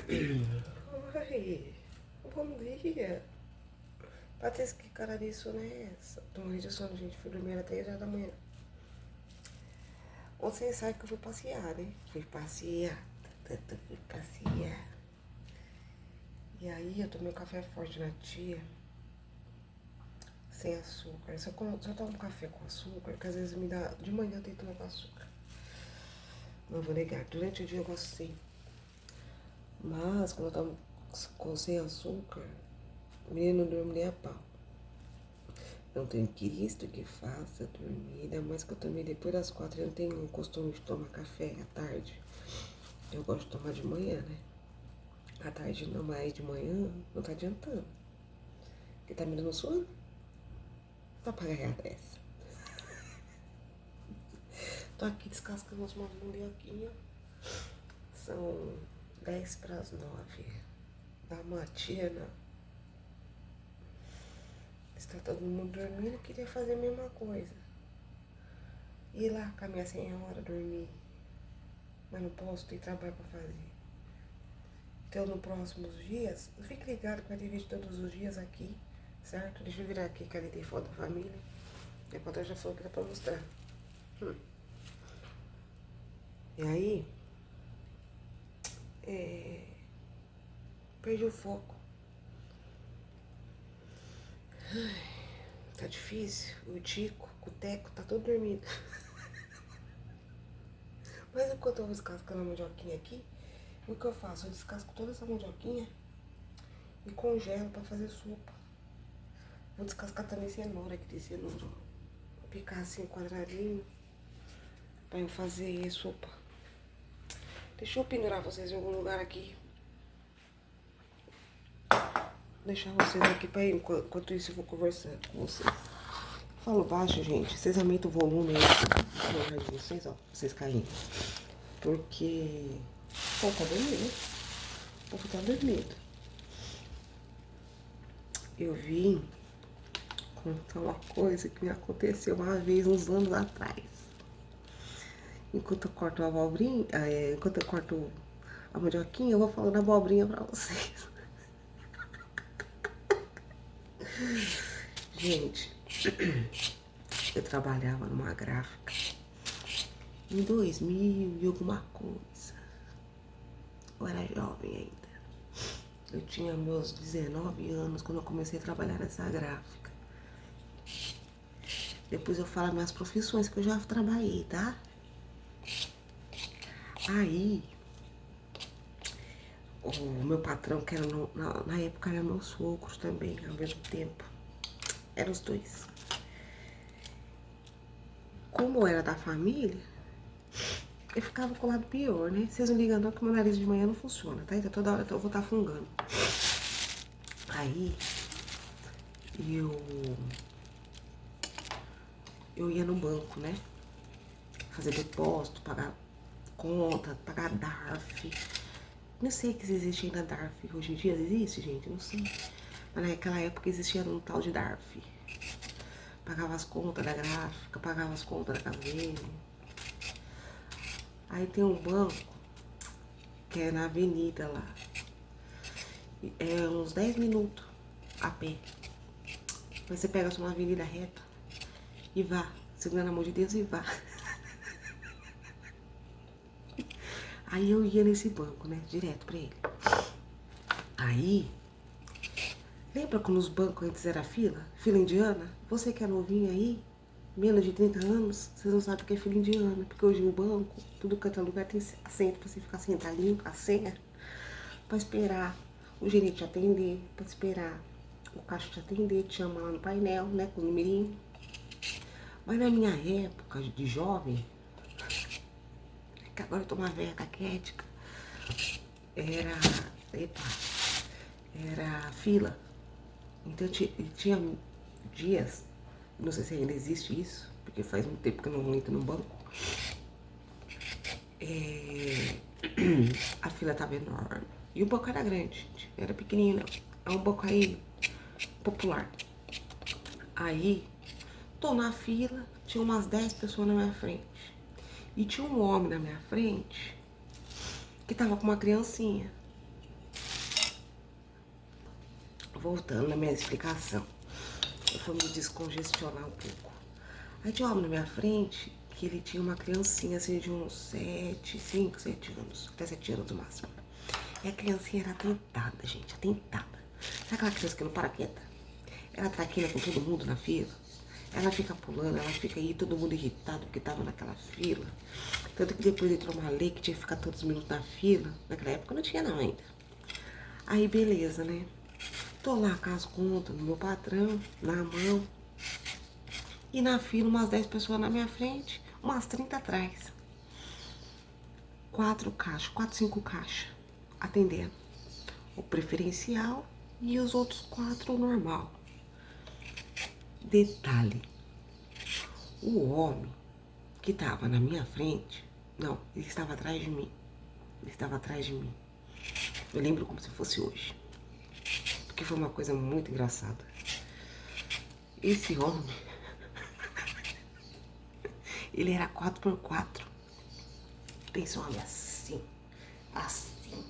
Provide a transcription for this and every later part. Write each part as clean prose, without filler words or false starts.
Oi, bom dia. Patrícia, que cara de sono é essa? Tô morrendo de sono, gente. Fui dormir até 10 horas da manhã. Ontem vocês sabem que eu fui passear, né? Fui passear. Fui passear. E aí eu tomei um café forte na tia. Sem açúcar. Só tomo café com açúcar, porque às vezes me dá. De manhã eu tenho que tomar com açúcar. Não vou negar. Durante o dia eu gosto sim. Mas quando eu tomo sem açúcar, o menino não dorme nem a pau. Não tenho Cristo que faça dormir, ainda mais que eu tomei depois das 4. Eu não tenho o costume de tomar café à tarde. Eu gosto de tomar de manhã, né? À tarde não, mas de manhã não tá adiantando. Porque tá me dando sono? Só pra ganhar dessa. Tô aqui descascando umas mandioquinhas. São 10 para as 9 da matina. Está todo mundo dormindo, queria fazer a mesma coisa. Ir lá com a minha senhora dormir. Mas não posso, tem trabalho pra fazer. Então, nos próximos dias, fique ligado que vai ter vídeo todos os dias aqui, certo? Deixa eu virar aqui que ali tem foto da família. Enquanto eu já falou que dá pra mostrar. E aí, perdi o foco. Tá difícil. O Tico, o Teco, tá todo dormindo. Mas enquanto eu vou descascando a mandioquinha aqui, o que eu faço? Eu descasco toda essa mandioquinha e congelo pra fazer sopa. Vou descascar também cenoura, que tem cenoura. Picar assim quadradinho pra eu fazer sopa. Deixa eu pendurar vocês em algum lugar aqui. Deixar vocês aqui pra enquanto isso eu vou conversando com vocês. Falo baixo, gente. Vocês aumentam o volume aí de vocês, ó. Vocês caírem. Porque o povo tá dormindo, né? O povo tá dormindo. Eu vim contar uma coisa que me aconteceu uma vez, uns anos atrás. Enquanto eu corto a abobrinha, enquanto eu corto a mandioquinha, eu vou falando a abobrinha pra vocês. Gente, eu trabalhava numa gráfica em 2000 e alguma coisa. Eu era jovem ainda. Eu tinha meus 19 anos quando eu comecei a trabalhar nessa gráfica. Depois eu falo minhas profissões que eu já trabalhei, tá? Aí, o meu patrão, que era na época era meu sogro também, ao mesmo tempo. Eram os dois. Como era da família, eu ficava com o lado pior, né? Vocês não ligam não que meu nariz de manhã não funciona, tá? Então toda hora eu vou estar fungando. Aí, eu ia no banco, né? Fazer depósito, pagar conta, pagar DARF. Não sei que existe ainda DARF. Hoje em dia existe, gente? Não sei. Mas naquela época existia um tal de DARF. Pagava as contas da gráfica, pagava as contas da casa dele. Aí tem um banco que é na avenida lá. É uns 10 minutos a pé. Mas você pega só uma avenida reta e vá, segurando a mão de Deus e vá. Aí eu ia nesse banco, né, direto pra ele. Aí, lembra quando os bancos antes era fila? Fila indiana? Você que é novinho aí, menos de 30 anos, vocês não sabem o que é fila indiana. Porque hoje no banco, tudo quanto é lugar tem assento pra você ficar sentadinho com a senha. Pra esperar o gerente te atender, pra esperar o caixa te atender, te chamar lá no painel, né, com o numerinho. Mas na minha época de jovem, que agora eu tô uma velha caquética, era fila. Então tinha dias, não sei se ainda existe isso, porque faz muito tempo que eu não entro no banco. A fila tava enorme. E o banco era grande, gente. Era pequenininho, não. É um banco aí popular. Aí, tô na fila, tinha umas 10 pessoas na minha frente. E tinha um homem na minha frente que tava com uma criancinha. voltando na minha explicação. Eu fui me descongestionar um pouco. Aí tinha um homem na minha frente que ele tinha uma criancinha assim de uns 5, 7 anos, até 7 anos no máximo. E a criancinha era atentada, gente, atentada. Sabe aquela criança que não para quieta? Ela traquina com todo mundo na fila. Ela fica pulando, ela fica aí, todo mundo irritado porque tava naquela fila. Tanto que depois entrou uma lei que tinha que ficar todos os minutos na fila. Naquela época não tinha não ainda. Aí beleza, né? Tô lá com as contas do meu patrão, na mão. E na fila umas 10 pessoas na minha frente, umas 30 atrás. 4 caixas, 4, 5 caixas atendendo. O preferencial e os outros 4 o normal. Detalhe, o homem que estava na minha frente, não, ele estava atrás de mim. Ele estava atrás de mim. Eu lembro como se fosse hoje. Porque foi uma coisa muito engraçada. Esse homem, ele era 4x4. Pensa um homem assim, assim.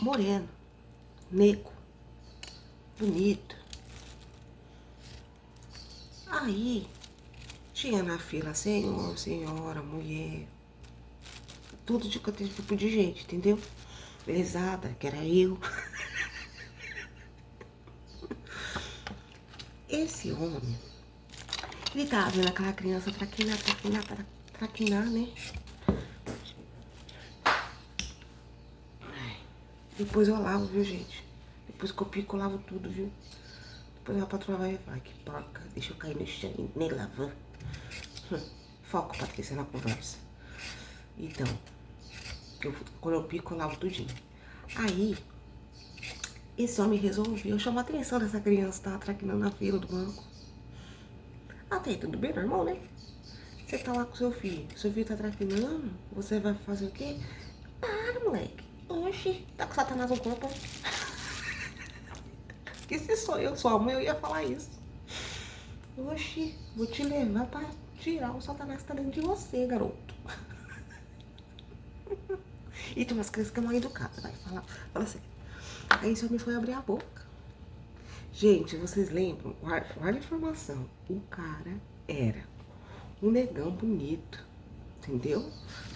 Moreno, negro, bonito. Aí, tinha na fila senhor, senhora, mulher, tudo de quanto tipo de gente, entendeu? Belezada, que era eu. Esse homem, ele tava vendo aquela criança traquinar, né? Depois eu lavo, viu, gente? Depois que eu pico, eu lavo tudo, viu? Depois a patroa vai falar, que porca, deixa eu cair no chão e nem lavar. Foco, Patrícia, na conversa. Então, quando eu pico, eu lavo tudinho. Aí, esse homem resolveu chamar a atenção dessa criança que tava traquinando na fila do banco. Até aí, tudo bem, normal, né? Você tá lá com seu filho tá traquinando, você vai fazer o quê? Para, moleque. Oxi, tá com Satanás no corpo. E se sou eu, sua mãe, eu ia falar isso. Oxi, vou te levar pra tirar o Satanás que tá dentro de você, garoto. E tem umas crianças que é mal educadas, vai falar, fala assim. Aí esse homem foi abrir a boca. Gente, vocês lembram? Guarda a informação. O cara era um negão bonito, entendeu?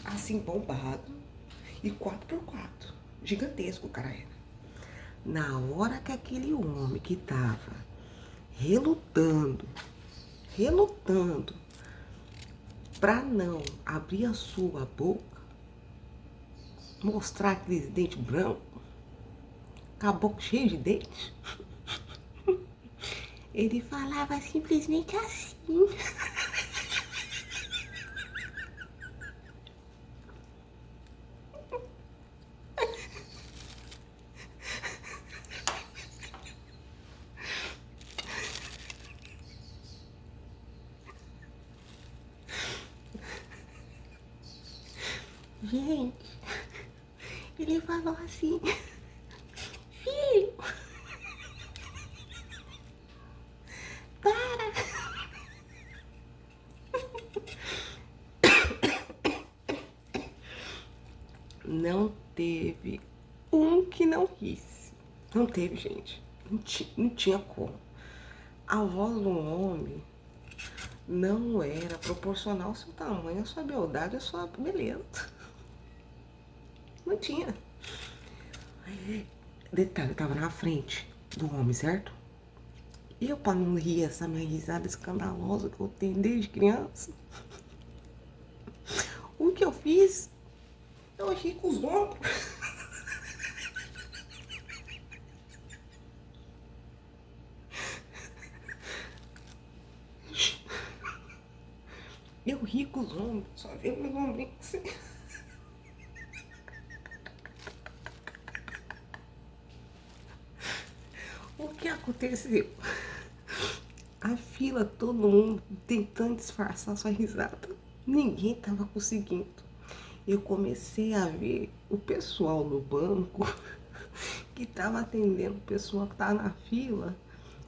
Assim, bombado. E 4x4. Gigantesco o cara era. Na hora que aquele homem que tava relutando pra não abrir a sua boca, mostrar aqueles dentes brancos, com a boca cheia de dente, ele falava simplesmente assim. Gente, ele falou assim, filho, para. Não teve um que não risse. Não teve, gente. Não tinha como. A voz do homem não era proporcional ao seu tamanho, à sua beldade, à sua beleza. Não tinha. Detalhe, eu tava na frente do homem, certo? E eu, pra não rir essa minha risada escandalosa que eu tenho desde criança, o que eu fiz? Eu ri com os ombros. Eu ri com os ombros, só veio meu ombrinho assim. O que aconteceu? A fila, todo mundo tentando disfarçar sua risada. Ninguém tava conseguindo. Eu comecei a ver o pessoal no banco que tava atendendo o pessoal que tava na fila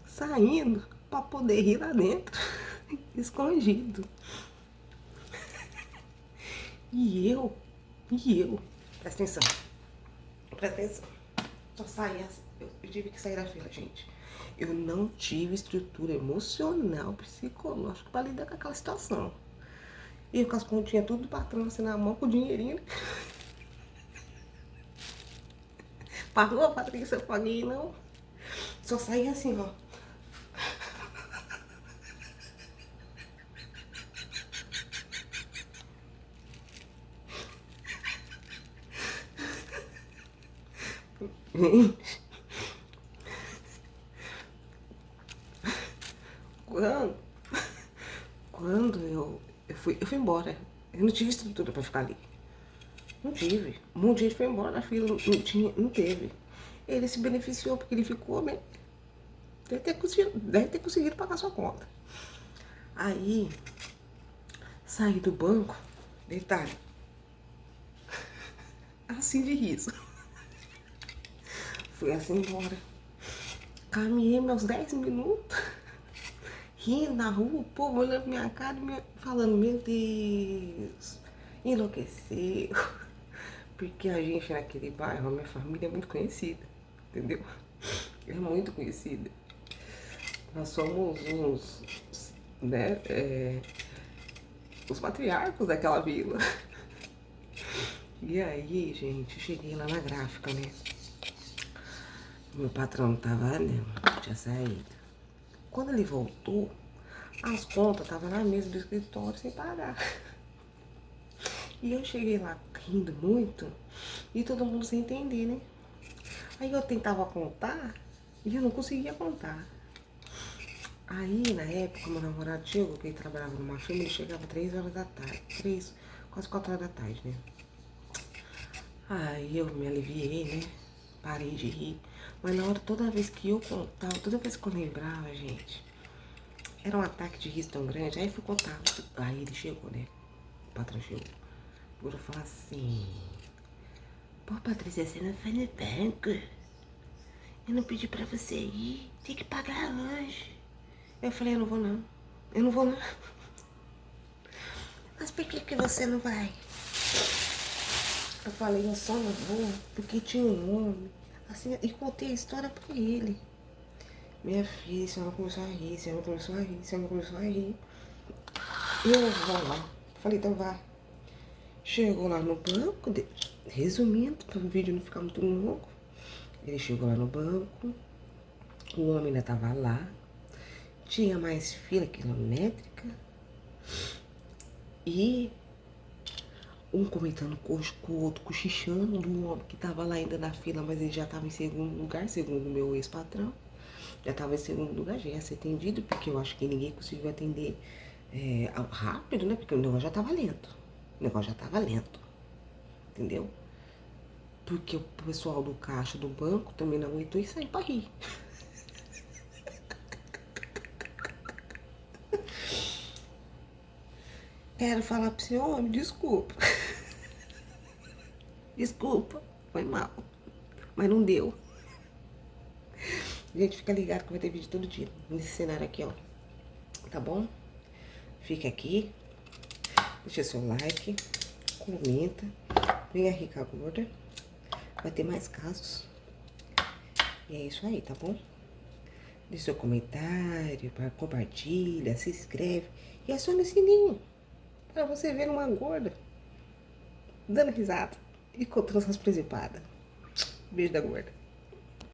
saindo pra poder rir lá dentro, escondido. E eu, presta atenção, presta atenção. Só saí assim. Eu tive que sair da fila, gente. Eu não tive estrutura emocional, psicológica pra lidar com aquela situação. E com as continhas tudo do patrão assim na mão, com o dinheirinho. Parou, Patrícia, eu paguei, não. Só saí assim, ó. Gente, quando, quando eu fui embora. Eu não tive estrutura pra ficar ali. Não tive. Um monte de gente foi embora da fila, não teve. Ele se beneficiou porque ele ficou, né? Deve ter conseguido pagar sua conta. Aí, saí do banco, detalhe, assim de riso. Fui assim embora. Caminhei meus 10 minutos, rindo na rua, o povo olhando pra minha cara e falando, meu Deus, enlouqueceu. Porque a gente naquele bairro, a minha família é muito conhecida, entendeu? É muito conhecida. Nós somos uns, né, os patriarcas daquela vila. E aí, gente, cheguei lá na gráfica, né? Meu patrão tava, né? Tinha saído. Quando ele voltou, as contas estavam na mesa do escritório sem pagar. E eu cheguei lá rindo muito e todo mundo sem entender, né? Aí eu tentava contar e eu não conseguia contar. Aí, na época, meu namorado chegou, que ele trabalhava numa firma, ele chegava 3 horas da tarde. 3, quase 4 horas da tarde, né? Aí eu me aliviei, né? Parei de rir. Mas na hora, toda vez que eu contava, toda vez que eu lembrava, gente, era um ataque de riso tão grande. Aí fui contar. Aí ele chegou, né? O patrão chegou. Eu falei assim: pô, Patrícia, você não foi no banco? Eu não pedi pra você ir. Tem que pagar hoje. Eu falei: eu não vou não. Eu não vou não. Mas por que você não vai? Eu falei: eu só não vou porque tinha um homem. Assim, e contei a história pra ele. Minha filha, a senhora começou a rir, a senhora começou a rir, a senhora começou a rir. Eu vou lá. Falei: então vá. Chegou lá no banco, resumindo, para o vídeo não ficar muito longo. Ele chegou lá no banco, o homem ainda tava lá, tinha mais fila quilométrica e um comentando com o outro, cochichando do homem que tava lá ainda na fila, mas ele já tava em segundo lugar, segundo o meu ex-patrão. Já tava em segundo lugar, já ia ser atendido, porque eu acho que ninguém conseguiu atender rápido, né? Porque o negócio já tava lento. O negócio já tava lento, entendeu? Porque o pessoal do caixa do banco também não aguentou e saiu pra rir. Quero falar pro senhor, me desculpa. Desculpa, foi mal. Mas não deu. Gente, fica ligado que vai ter vídeo todo dia. Nesse cenário aqui, ó. Tá bom? Fica aqui. Deixa seu like. Comenta. Venha Rica Gorda. Vai ter mais casos. E é isso aí, tá bom? Deixa seu comentário, compartilha, se inscreve. E aciona o sininho. Pra você ver uma gorda dando risada e contando essas principadas. Beijo da gorda.